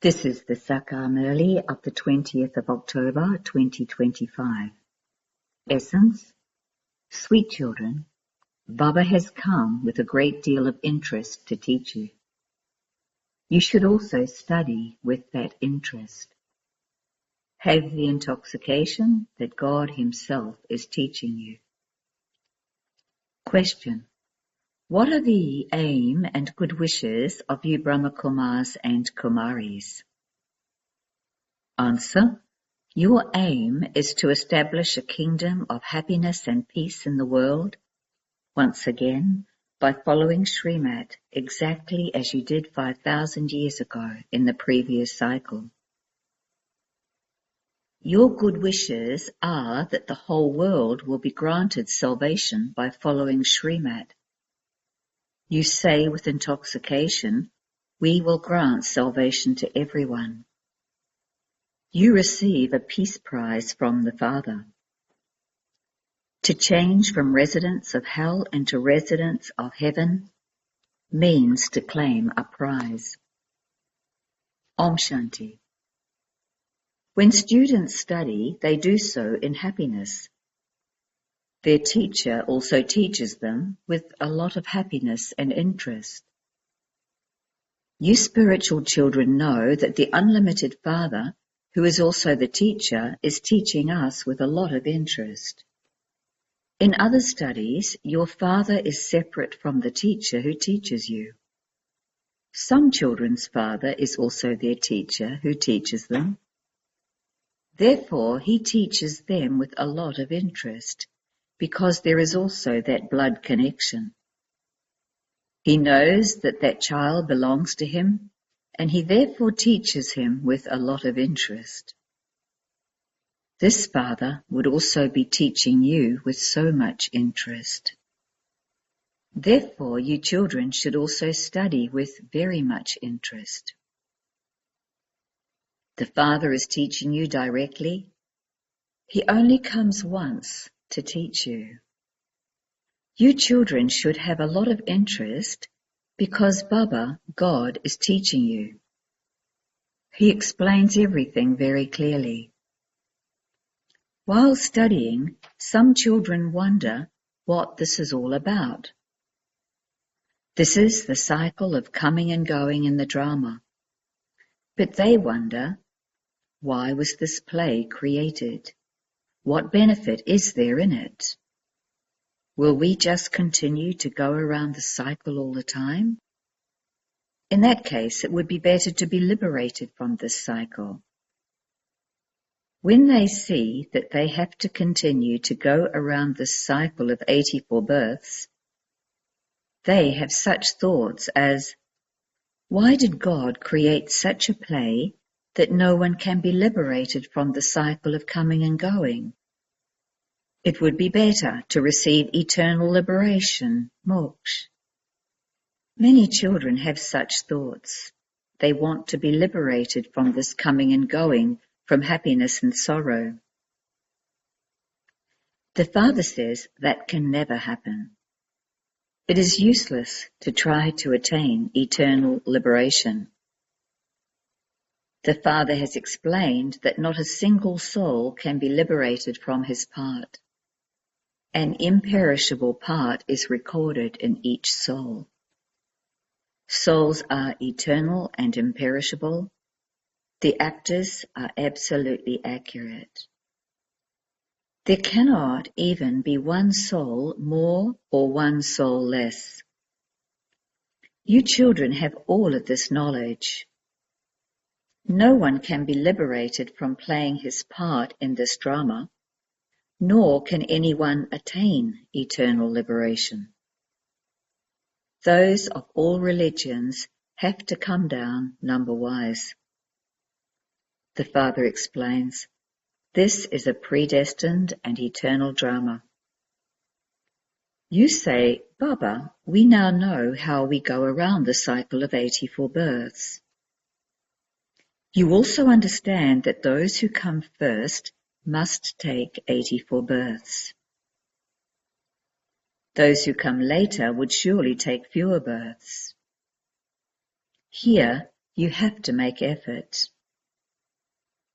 This is the Murli of the 20th of October 2025. Essence: Sweet children, Baba has come with a great deal of interest to teach you. You should also study with that interest. Have the intoxication that God Himself is teaching you. Question: What are the aim and good wishes of you brahmakumaris and kumaris? Answer: Your aim is to establish a kingdom of happiness and peace in the world, once again, by following Srimad exactly as you did 5,000 years ago in the previous cycle. Your good wishes are that the whole world will be granted salvation by following Srimad. You say with intoxication, we will grant salvation to everyone. You receive a peace prize from the Father. To change from residents of hell into residents of heaven means to claim a prize. Om Shanti. When students study, they do so in happiness. Their teacher also teaches them with a lot of happiness and interest. You spiritual children know that the unlimited Father, who is also the teacher, is teaching us with a lot of interest. In other studies, your father is separate from the teacher who teaches you. Some children's father is also their teacher who teaches them. Therefore, he teaches them with a lot of interest, because there is also that blood connection. He knows that that child belongs to him, and he therefore teaches him with a lot of interest. This Father would also be teaching you with so much interest. Therefore, you children should also study with very much interest. The Father is teaching you directly. He only comes once to teach you. You children should have a lot of interest because Baba, God, is teaching you. He explains everything very clearly. While studying, some children wonder what this is all about. This is the cycle of coming and going in the drama. But they wonder, why was this play created? What benefit is there in it? Will we just continue to go around the cycle all the time? In that case, it would be better to be liberated from this cycle. When they see that they have to continue to go around this cycle of 84 births, they have such thoughts as, why did God create such a play that no one can be liberated from the cycle of coming and going? It would be better to receive eternal liberation, moksha. Many children have such thoughts. They want to be liberated from this coming and going, from happiness and sorrow. The Father says that can never happen. It is useless to try to attain eternal liberation. The Father has explained that not a single soul can be liberated from his part. An imperishable part is recorded in each soul. Souls are eternal and imperishable. The actors are absolutely accurate. There cannot even be one soul more or one soul less. You children have all of this knowledge. No one can be liberated from playing his part in this drama, nor can anyone attain eternal liberation. Those of all religions have to come down number-wise. The Father explains, this is a predestined and eternal drama. You say, Baba, we now know how we go around the cycle of 84 births. You also understand that those who come first must take 84 births. Those who come later would surely take fewer births. Here, You have to make effort.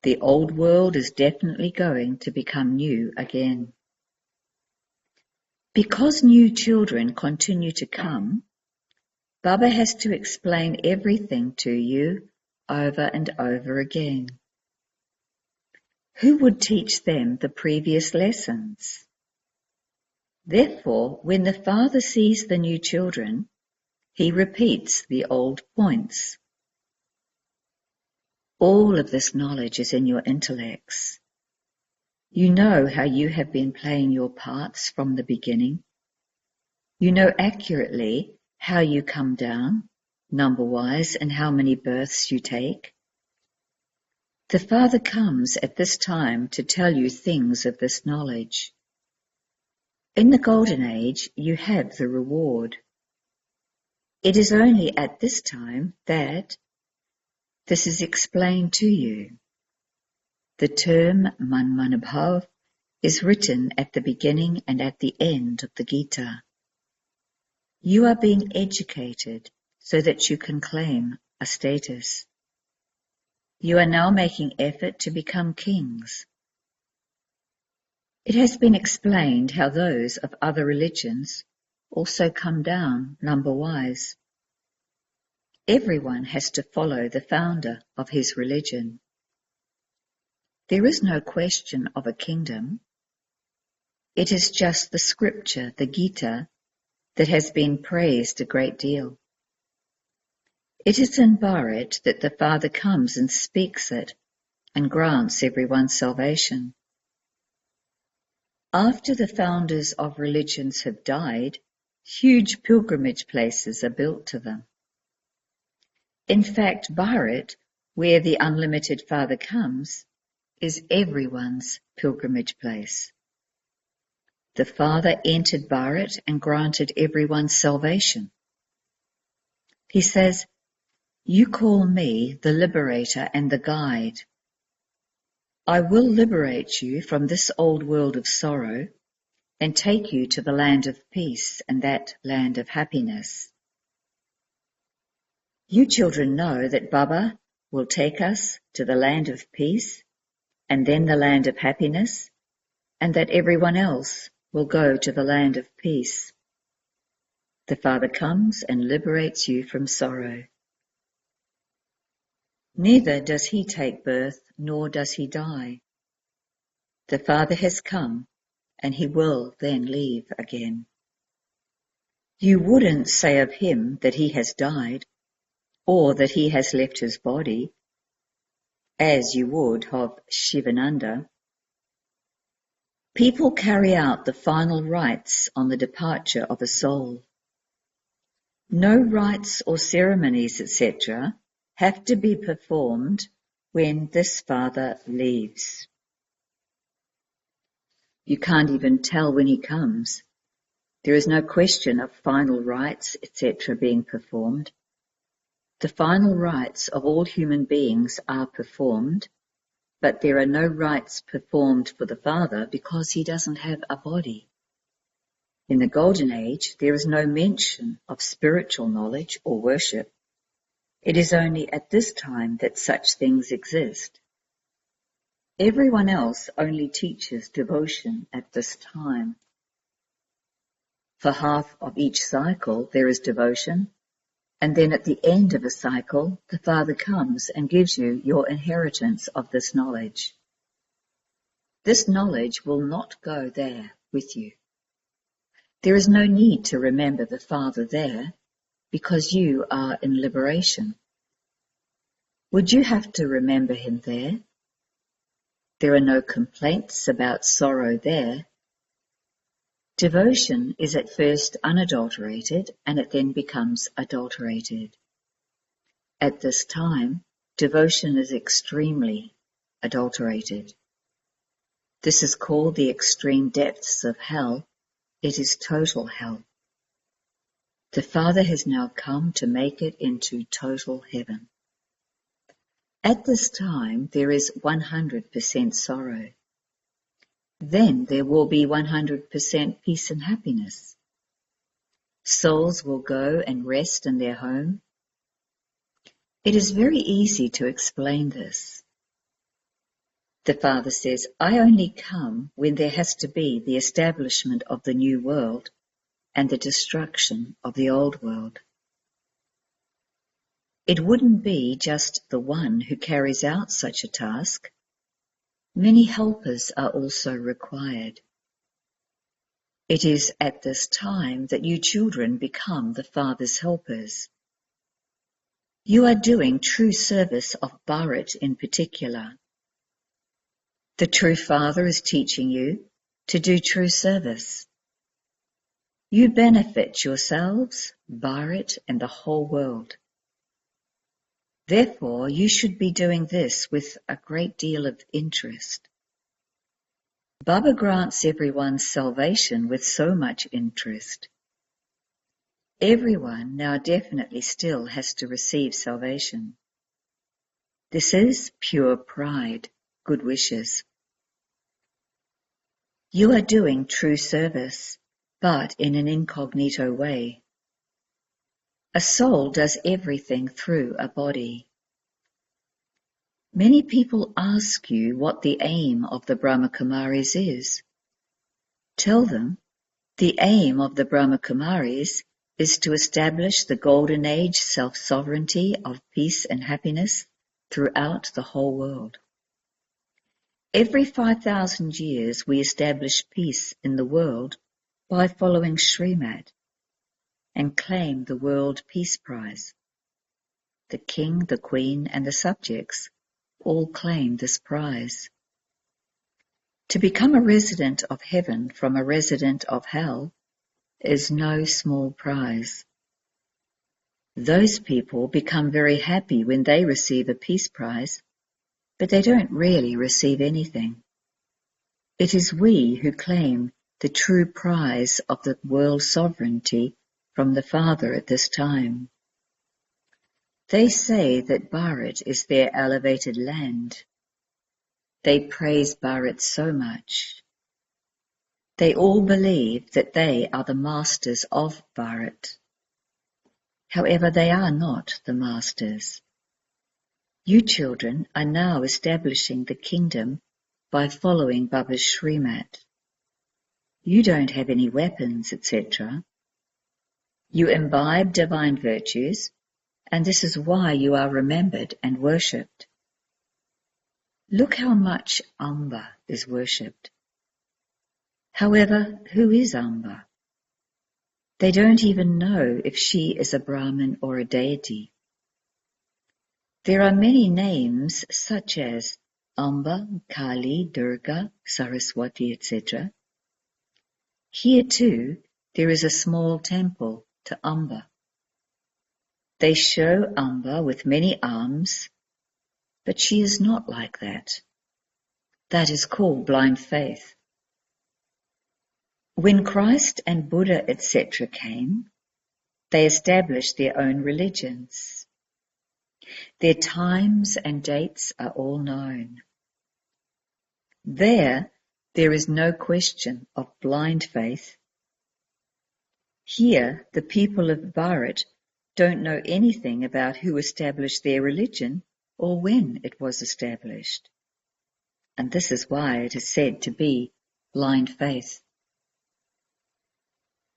The old world is definitely going to become new again. Because new children continue to come, Baba has to explain everything to you over and over again. Who would teach them the previous lessons? Therefore, when the Father sees the new children, he repeats the old points. All of this knowledge is in your intellects. You know how you have been playing your parts from the beginning. You know accurately how you come down, number-wise, and how many births you take. The Father comes at this time to tell you things of this knowledge. In the Golden Age, you have the reward. It is only at this time that this is explained to you. The term Manmanabhav is written at the beginning and at the end of the Gita. You are being educated so that you can claim a status. You are now making effort to become kings. It has been explained how those of other religions also come down number-wise. Everyone has to follow the founder of his religion. There is no question of a kingdom. It is just the scripture, the Gita, that has been praised a great deal. It is in Bharat that the Father comes and speaks it and grants everyone salvation. After the founders of religions have died, huge pilgrimage places are built to them. In fact, Bharat, where the unlimited Father comes, is everyone's pilgrimage place. The Father entered Bharat and granted everyone salvation. He says, "You call me the liberator and the guide. I will liberate you from this old world of sorrow and take you to the land of peace and that land of happiness." You children know that Baba will take us to the land of peace and then the land of happiness, and that everyone else will go to the land of peace. The Father comes and liberates you from sorrow. Neither does he take birth, nor does he die. The Father has come, and he will then leave again. You wouldn't say of him that he has died, or that he has left his body, as you would of Shivananda. People carry out the final rites on the departure of a soul. No rites or ceremonies, etc., have to be performed when this Father leaves. You can't even tell when he comes. There is no question of final rites, etc., being performed. The final rites of all human beings are performed, but there are no rites performed for the Father because he doesn't have a body. In the Golden Age, there is no mention of spiritual knowledge or worship. It is only at this time that such things exist. Everyone else only teaches devotion at this time. For half of each cycle there is devotion, and then at the end of a cycle the Father comes and gives you your inheritance of this knowledge. This knowledge will not go there with you. There is no need to remember the Father there, because you are in liberation. Would you have to remember him there? There are no complaints about sorrow there. Devotion is at first unadulterated, and it then becomes adulterated. At this time, devotion is extremely adulterated. This is called the extreme depths of hell. It is total hell. The Father has now come to make it into total heaven. At this time, there is 100% sorrow. Then there will be 100% peace and happiness. Souls will go and rest in their home. It is very easy to explain this. The Father says, I only come when there has to be the establishment of the new world and the destruction of the old world. It wouldn't be just the one who carries out such a task. Many helpers are also required. It is at this time that you children become the Father's helpers. You are doing true service of Bharat in particular. The true Father is teaching you to do true service. You benefit yourselves, Bharat, and the whole world. Therefore, you should be doing this with a great deal of interest. Baba grants everyone's salvation with so much interest. Everyone now definitely still has to receive salvation. This is pure pride, good wishes. You are doing true service, but in an incognito way. A soul does everything through a body. Many people ask you what the aim of the brahmakumaris is. Tell them, the aim of the brahmakumaris is to establish the golden age self-sovereignty of peace and happiness throughout the whole world. Every 5,000 years we establish peace in the world by following Srimad and claim the World Peace Prize. The king, the queen, and the subjects all claim this prize. To become a resident of heaven from a resident of hell is no small prize. Those people become very happy when they receive a peace prize, but they don't really receive anything. It is we who claim the true prize of the world sovereignty from the Father at this time. They say that Bharat is their elevated land. They praise Bharat so much. They all believe that they are the masters of Bharat. However, they are not the masters. You children are now establishing the kingdom by following Baba's Srimad. You don't have any weapons, etc. You imbibe divine virtues, and this is why you are remembered and worshipped. Look how much Amba is worshipped. However, who is Amba? They don't even know if she is a Brahmin or a deity. There are many names such as Amba, Kali, Durga, Saraswati, etc. Here too, there is a small temple to Amba. They show Amba with many arms, but she is not like that. That is called blind faith. When Christ and Buddha, etc. came, they established their own religions. Their times and dates are all known. There is no question of blind faith. Here, the people of Bharat don't know anything about who established their religion or when it was established. And this is why it is said to be blind faith.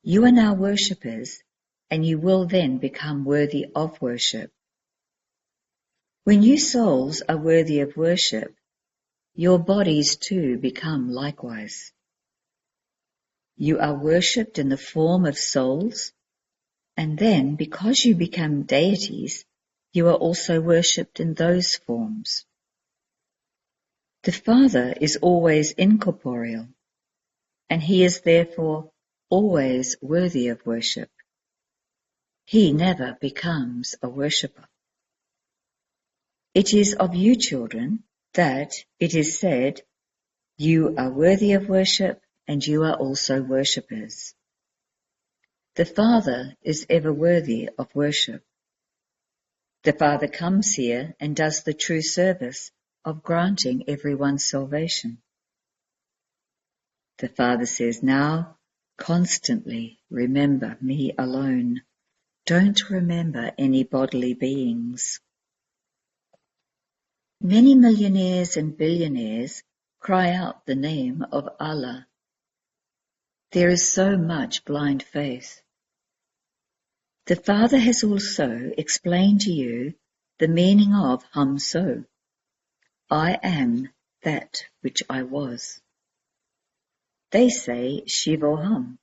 You are now worshippers, and you will then become worthy of worship. When you souls are worthy of worship, your bodies too become likewise. You are worshipped in the form of souls, and then because you become deities, you are also worshipped in those forms. The Father is always incorporeal, and he is therefore always worthy of worship. He never becomes a worshipper. It is of you children that it is said, you are worthy of worship and you are also worshippers. The Father is ever worthy of worship. The Father comes here and does the true service of granting everyone salvation. The Father says, now, constantly remember me alone. Don't remember any bodily beings. Many millionaires and billionaires cry out the name of Allah. There is so much blind faith. The Father has also explained to you the meaning of Hum So. I am that which I was. They say Shivoham.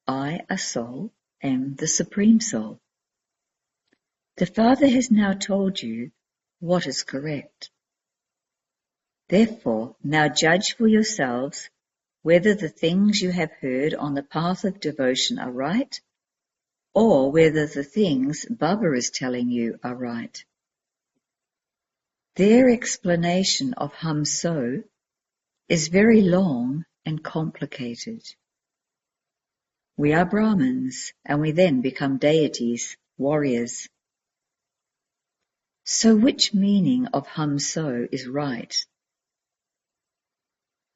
I, a soul, am the Supreme Soul. The Father has now told you what is correct. Therefore, now judge for yourselves whether the things you have heard on the path of devotion are right, or whether the things Baba is telling you are right. Their explanation of Hum So is very long and complicated. We are Brahmins, and we then become deities, warriors. So which meaning of Hum So is right?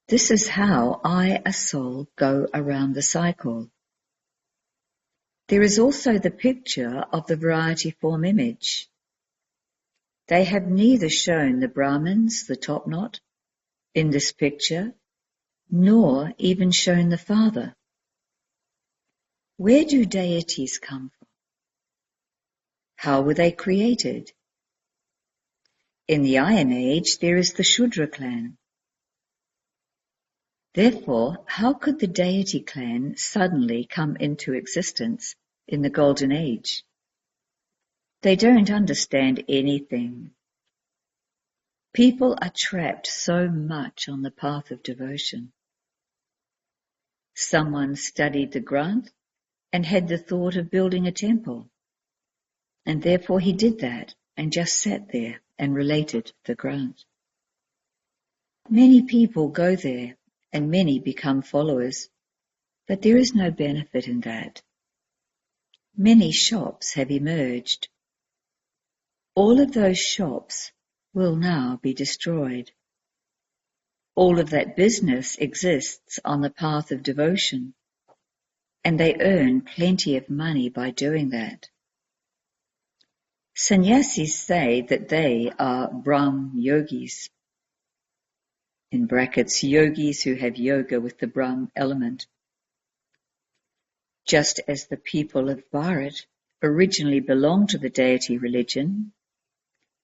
This is how I, a soul, go around the cycle. There is also the picture of the variety form image. They have neither shown the Brahmins, the top knot, in this picture, nor even shown the Father. Where do deities come from? How were they created? In the Iron Age, there is the Shudra clan. Therefore, how could the deity clan suddenly come into existence in the Golden Age? They don't understand anything. People are trapped so much on the path of devotion. Someone studied the Granth and had the thought of building a temple, and therefore he did that and just sat there and related the Granth. Many people go there and many become followers, but there is no benefit in that. Many shops have emerged. All of those shops will now be destroyed. All of that business exists on the path of devotion, and they earn plenty of money by doing that. Sannyasis say that they are Brahm yogis, in brackets yogis who have yoga with the Brahm element. Just as the people of Bharat originally belonged to the deity religion,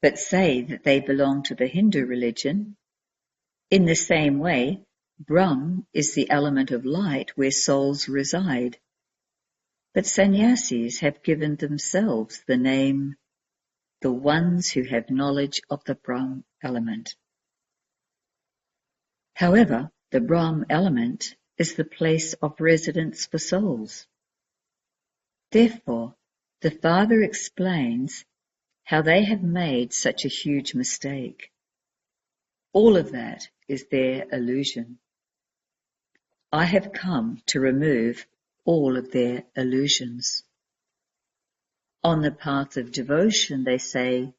but say that they belong to the Hindu religion, in the same way, Brahm is the element of light where souls reside. But sannyasis have given themselves the name, the ones who have knowledge of the Brahm element. However, the Brahm element is the place of residence for souls. Therefore, the Father explains how they have made such a huge mistake. All of that is their illusion. I have come to remove all of their illusions. On the path of devotion, they say,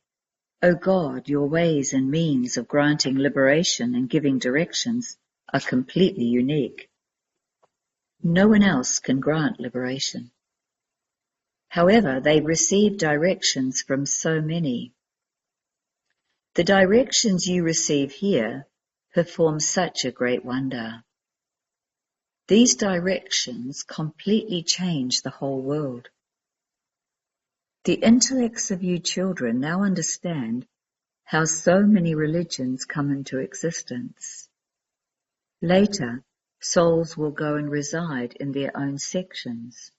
O God, your ways and means of granting liberation and giving directions are completely unique. No one else can grant liberation. However, they receive directions from so many. The directions you receive here perform such a great wonder. These directions completely change the whole world. The intellects of you children now understand how so many religions come into existence. Later, souls will go and reside in their own sections.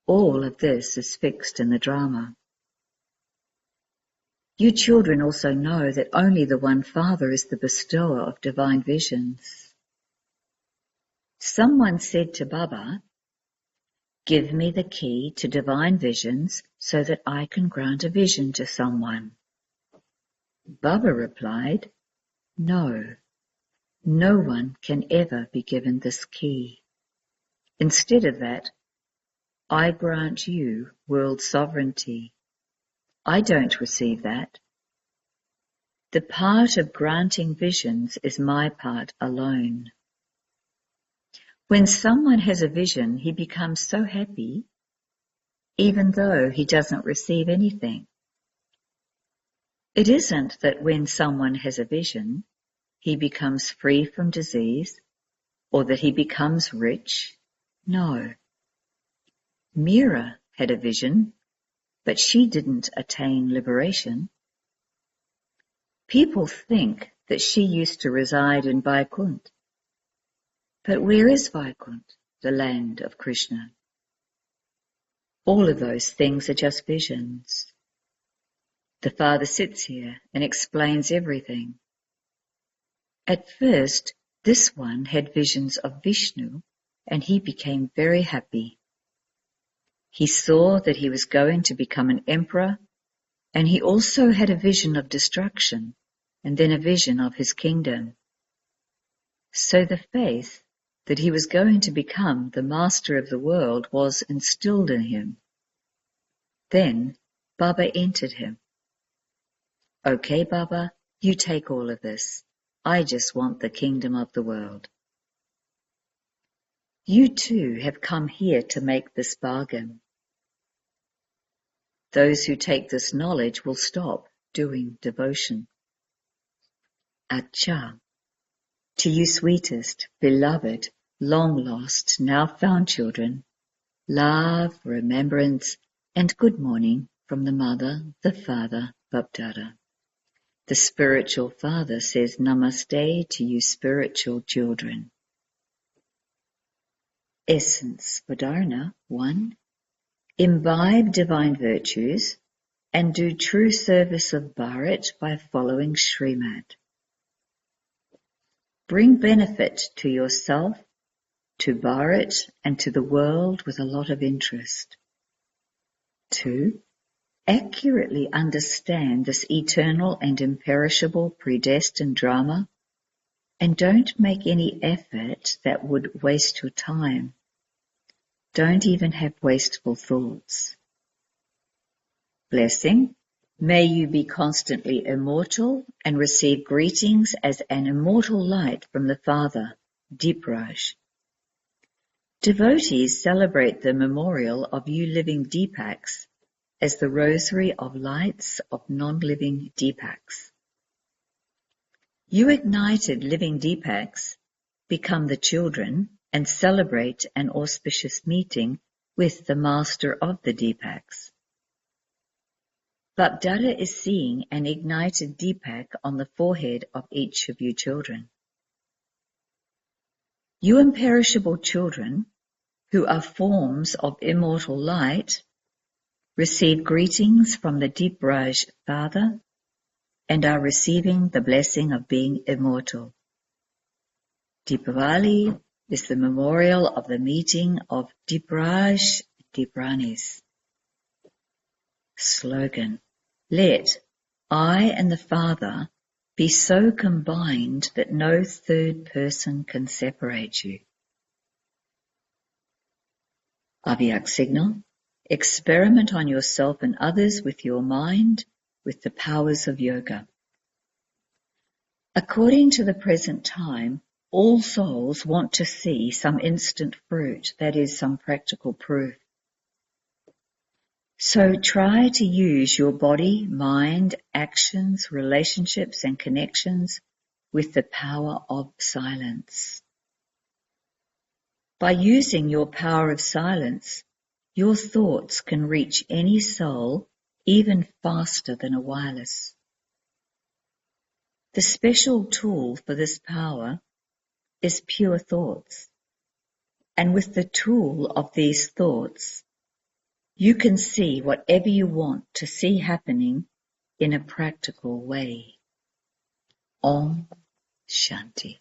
All of this is fixed in the drama. You children also know that only the one Father is the bestower of divine visions. Someone said to Baba, "Give me the key to divine visions so that I can grant a vision to someone." Baba replied, "No, no one can ever be given this key. Instead of that, I grant you world sovereignty. I don't receive that. The part of granting visions is my part alone. When someone has a vision, he becomes so happy, even though he doesn't receive anything. It isn't that when someone has a vision, he becomes free from disease or that he becomes rich. No. Mira had a vision, but she didn't attain liberation. People think that she used to reside in Vaikunt. But where is Vaikunt, the land of Krishna? All of those things are just visions. The Father sits here and explains everything. At first, this one had visions of Vishnu, and he became very happy. He saw that he was going to become an emperor, and he also had a vision of destruction, and then a vision of his kingdom. So the faith that he was going to become the master of the world was instilled in him. Then Baba entered him. Okay, Baba, you take all of this. I just want the kingdom of the world. You too have come here to make this bargain. Those who take this knowledge will stop doing devotion. Acha. To you sweetest, beloved, long lost, now found children, love, remembrance, and good morning from the Mother, the Father, Bapdada. The spiritual father says namaste to you spiritual children. Essence for dharana 1. Imbibe divine virtues and do true service of Bharat by following Srimad. Bring benefit to yourself, to Bharat, and to the world with a lot of interest. 2. Accurately understand this eternal and imperishable predestined drama, and don't make any effort that would waste your time. Don't even have wasteful thoughts. Blessing. May you be constantly immortal and receive greetings as an immortal light from the Father, Deepraj. Devotees celebrate the memorial of you living Deepaks as the rosary of lights of non-living Deepaks. You ignited living Deepaks become the children and celebrate an auspicious meeting with the master of the Deepaks. Bapdada is seeing an ignited Deepak on the forehead of each of you children. You imperishable children, who are forms of immortal light, receive greetings from the Deepraj Father and are receiving the blessing of being immortal. Deepavali is the memorial of the meeting of Deepraj Deepranis. Slogan. Let I and the Father be so combined that no third person can separate you. Avyak signal. Experiment on yourself and others with your mind, with the powers of yoga. According to the present time, all souls want to see some instant fruit, that is, some practical proof. So try to use your body, mind, actions, relationships, and connections with the power of silence. By using your power of silence, your thoughts can reach any soul even faster than a wireless. The special tool for this power is pure thoughts, and with the tool of these thoughts, you can see whatever you want to see happening in a practical way. Om Shanti.